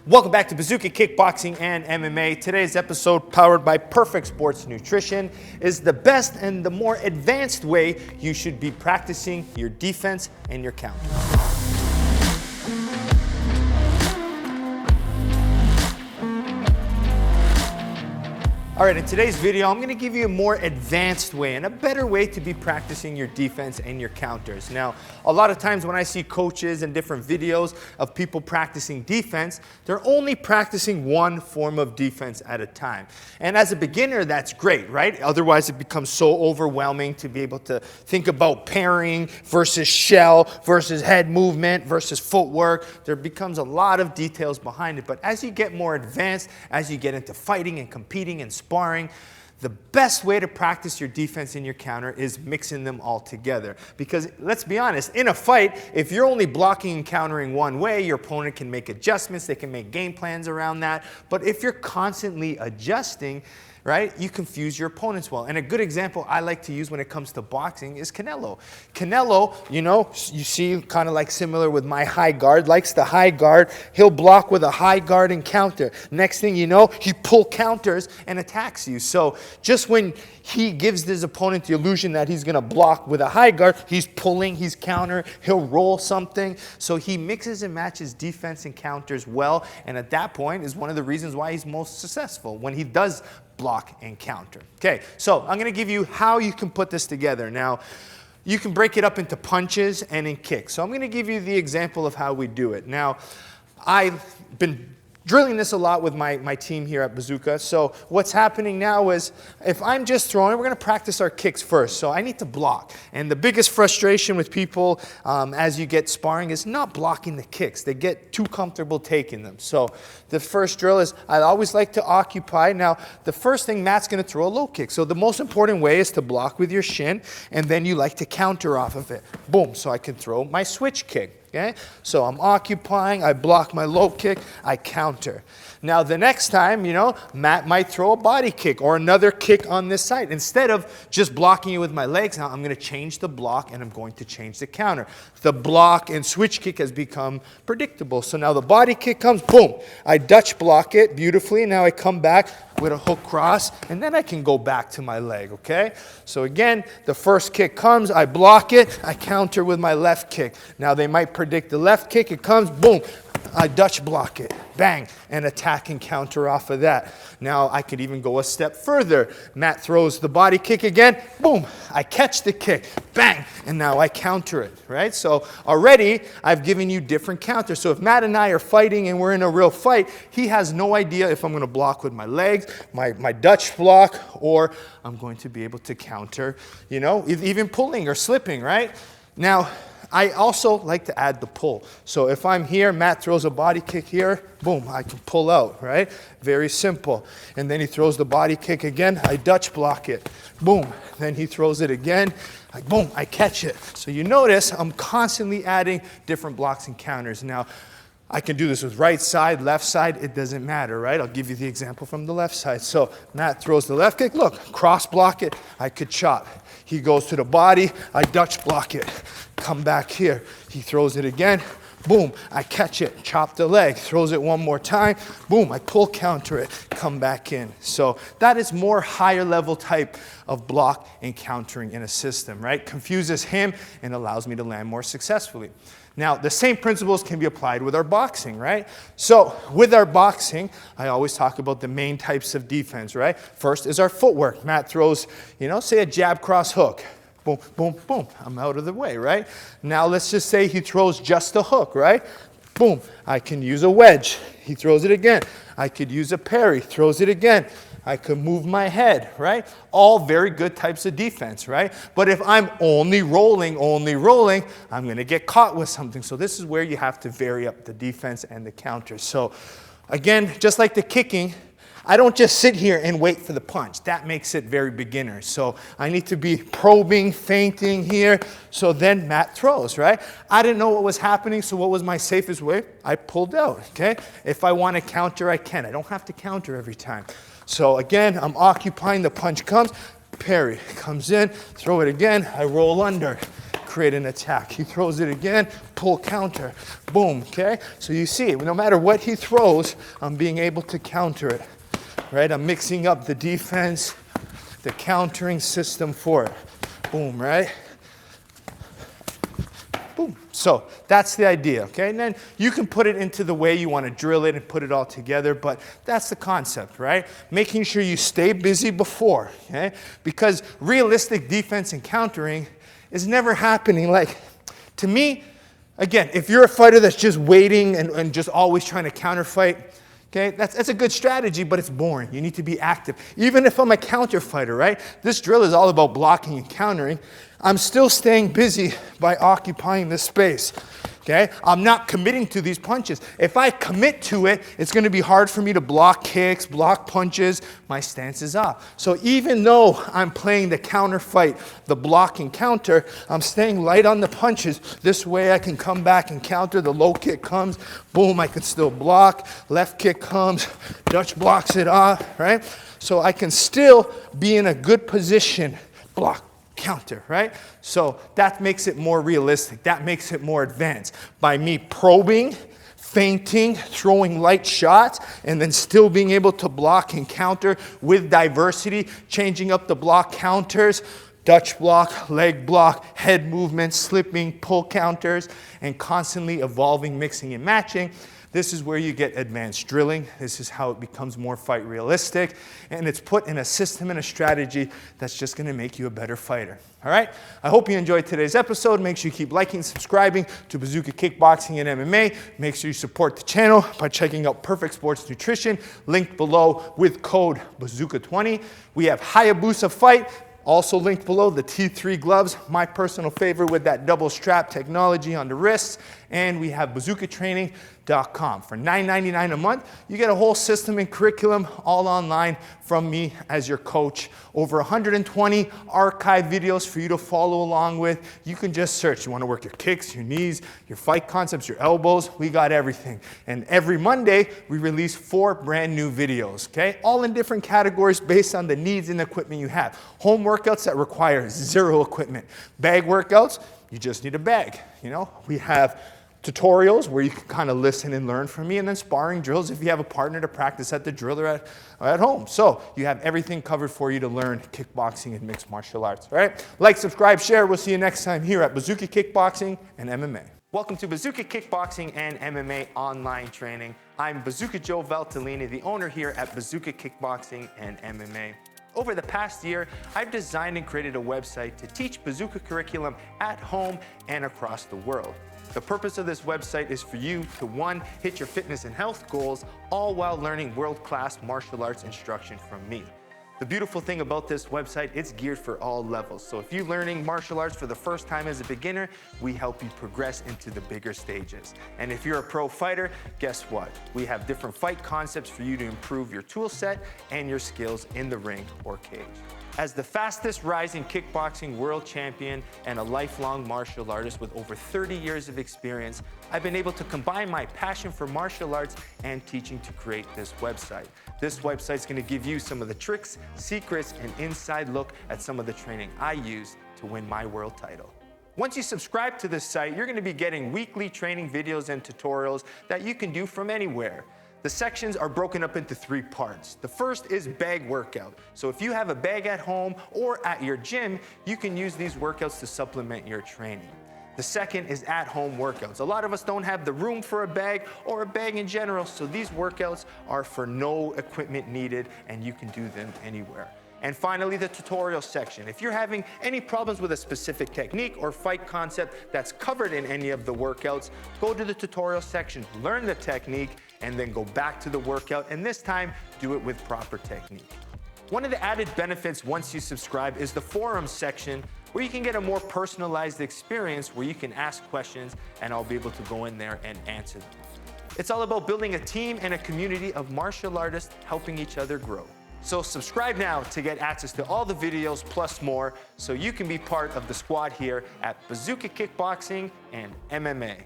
Welcome back to Bazooka Kickboxing and MMA. Today's episode, powered by Perfect Sports Nutrition, is the best and the more advanced way you should be practicing your defense and your counter. All right, in today's video, I'm gonna give you a more advanced way and a better way to be practicing your defense and your counters. Now, a lot of times when I see coaches and different videos of people practicing defense, they're only practicing one form of defense at a time. And as a beginner, that's great, right? Otherwise, it becomes so overwhelming to be able to think about parrying versus shell versus head movement versus footwork. There becomes a lot of details behind it. But as you get more advanced, as you get into fighting and competing and sparring, the best way to practice your defense and your counter is mixing them all together. Because let's be honest, in a fight, if you're only blocking and countering one way, your opponent can make adjustments, they can make game plans around that. But if you're constantly adjusting, right, you confuse your opponents well. And a good example I like to use when it comes to boxing is Canelo. Canelo, you know, you see kind of like similar with my high guard, likes the high guard. He'll block with a high guard and counter. Next thing you know, he pull counters and attacks you. So just when he gives his opponent the illusion that he's gonna block with a high guard, he's pulling, he's counter, he'll roll something. So he mixes and matches defense and counters well. And at that point is one of the reasons why he's most successful, when he does block and counter. Okay, so I'm gonna give you how you can put this together. Now, you can break it up into punches and in kicks. So I'm gonna give you the example of how we do it. Now, I've been drilling this a lot with my team here at Bazooka. So what's happening now is if I'm just throwing, we're gonna practice our kicks first. So I need to block. And the biggest frustration with people as you get sparring is not blocking the kicks. They get too comfortable taking them. So the first drill is I always like to occupy. Now, the first thing, Matt's gonna throw a low kick. So the most important way is to block with your shin, and then you like to counter off of it. Boom, so I can throw my switch kick. Okay? So I'm occupying, I block my low kick, I counter. Now the next time, you know, Matt might throw a body kick or another kick on this side. Instead of just blocking you with my legs, now I'm going to change the block and I'm going to change the counter. The block and switch kick has become predictable. So now the body kick comes, boom, I Dutch block it beautifully. Now I come back with a hook cross, and then I can go back to my leg, okay? So again, the first kick comes, I block it, I counter with my left kick. Now they might predict the left kick, it comes, boom, I Dutch block it, bang, and attack and counter off of that. Now I could even go a step further. Matt throws the body kick again, boom, I catch the kick, bang, and now I counter it, right? So already I've given you different counters. So if Matt and I are fighting and we're in a real fight, he has no idea if I'm gonna block with my legs, my Dutch block, or I'm going to be able to counter, you know, even pulling or slipping, right? Now, I also like to add the pull. So if I'm here, Matt throws a body kick here, boom, I can pull out, right? Very simple. And then he throws the body kick again, I Dutch block it, boom. Then he throws it again, boom, I catch it. So you notice I'm constantly adding different blocks and counters. Now, I can do this with right side, left side, it doesn't matter, right? I'll give you the example from the left side. So Matt throws the left kick, look, cross block it, I could chop. He goes to the body, I Dutch block it, come back here. He throws it again, boom, I catch it, chop the leg, throws it one more time, boom, I pull counter it, come back in. So that is more higher level type of block and countering in a system, right? Confuses him and allows me to land more successfully. Now, the same principles can be applied with our boxing, right? So with our boxing, I always talk about the main types of defense, right? First is our footwork. Matt throws, you know, say a jab cross hook. Boom, boom, boom. I'm out of the way, right? Now let's just say he throws just a hook, right? Boom. I can use a wedge. He throws it again. I could use a parry. Throws it again. I could move my head, right? All very good types of defense, right? But if I'm only rolling, I'm going to get caught with something. So this is where you have to vary up the defense and the counters. So again, just like the kicking, I don't just sit here and wait for the punch. That makes it very beginner. So I need to be probing, feinting here. So then Matt throws, right? I didn't know what was happening, so what was my safest way? I pulled out, okay? If I want to counter, I can. I don't have to counter every time. So again, I'm occupying, the punch comes, parry, comes in, throw it again, I roll under, create an attack. He throws it again, pull, counter, boom, okay? So you see, no matter what he throws, I'm being able to counter it, right? I'm mixing up the defense, the countering system for it. Boom, right? Boom. So that's the idea, okay? And then you can put it into the way you want to drill it and put it all together, but that's the concept, right? Making sure you stay busy before, okay? Because realistic defense and countering is never happening. Like, to me, again, if you're a fighter that's just waiting and just always trying to counter fight, okay, that's a good strategy, but it's boring. You need to be active. Even if I'm a counter fighter, right? This drill is all about blocking and countering. I'm still staying busy by occupying this space, okay? I'm not committing to these punches. If I commit to it, it's going to be hard for me to block kicks, block punches. My stance is off. So even though I'm playing the counter fight, the block and counter, I'm staying light on the punches. This way I can come back and counter. The low kick comes, boom, I can still block. Left kick comes, Dutch blocks it off, right? So I can still be in a good position, block, counter, right? So that makes it more realistic. That makes it more advanced. By me probing, feinting, throwing light shots, and then still being able to block and counter with diversity, changing up the block counters, Dutch block, leg block, head movements, slipping, pull counters, and constantly evolving, mixing, and matching. This is where you get advanced drilling. This is how it becomes more fight realistic. And it's put in a system and a strategy that's just going to make you a better fighter. All right? I hope you enjoyed today's episode. Make sure you keep liking, subscribing to Bazooka Kickboxing and MMA. Make sure you support the channel by checking out Perfect Sports Nutrition, linked below with code Bazooka20. We have Hayabusa Fight, also linked below, the T3 gloves, my personal favorite with that double strap technology on the wrists. And we have bazookatraining.com. For $9.99 a month, you get a whole system and curriculum all online from me as your coach. Over 120 archive videos for you to follow along with. You can just search. You want to work your kicks, your knees, your fight concepts, your elbows. We got everything. And every Monday, we release 4 brand new videos, okay? All in different categories based on the needs and equipment you have. Home workouts that require 0 equipment. Bag workouts, you just need a bag, you know? We have tutorials where you can kind of listen and learn from me, and then sparring drills if you have a partner to practice at the drill or at home. So you have everything covered for you to learn kickboxing and mixed martial arts, all right? Like, subscribe, share. We'll see you next time here at Bazooka Kickboxing and MMA. Welcome to Bazooka Kickboxing and MMA online training. I'm Bazooka Joe Valtellini, the owner here at Bazooka Kickboxing and MMA. Over the past year, I've designed and created a website to teach Bazooka curriculum at home and across the world. The purpose of this website is for you to, 1, hit your fitness and health goals, all while learning world-class martial arts instruction from me. The beautiful thing about this website, it's geared for all levels. So if you're learning martial arts for the first time as a beginner, we help you progress into the bigger stages. And if you're a pro fighter, guess what? We have different fight concepts for you to improve your tool set and your skills in the ring or cage. As the fastest rising kickboxing world champion and a lifelong martial artist with over 30 years of experience, I've been able to combine my passion for martial arts and teaching to create this website. This website's going to give you some of the tricks, secrets, and inside look at some of the training I use to win my world title. Once you subscribe to this site, you're going to be getting weekly training videos and tutorials that you can do from anywhere. The sections are broken up into 3 parts. The first is bag workout. So if you have a bag at home or at your gym, you can use these workouts to supplement your training. The second is at-home workouts. A lot of us don't have the room for a bag or a bag in general, so these workouts are for no equipment needed and you can do them anywhere. And finally, the tutorial section. If you're having any problems with a specific technique or fight concept that's covered in any of the workouts, go to the tutorial section, learn the technique, and then go back to the workout, and this time, do it with proper technique. One of the added benefits once you subscribe is the forums section, where you can get a more personalized experience where you can ask questions and I'll be able to go in there and answer them. It's all about building a team and a community of martial artists helping each other grow. So subscribe now to get access to all the videos plus more so you can be part of the squad here at Bazooka Kickboxing and MMA.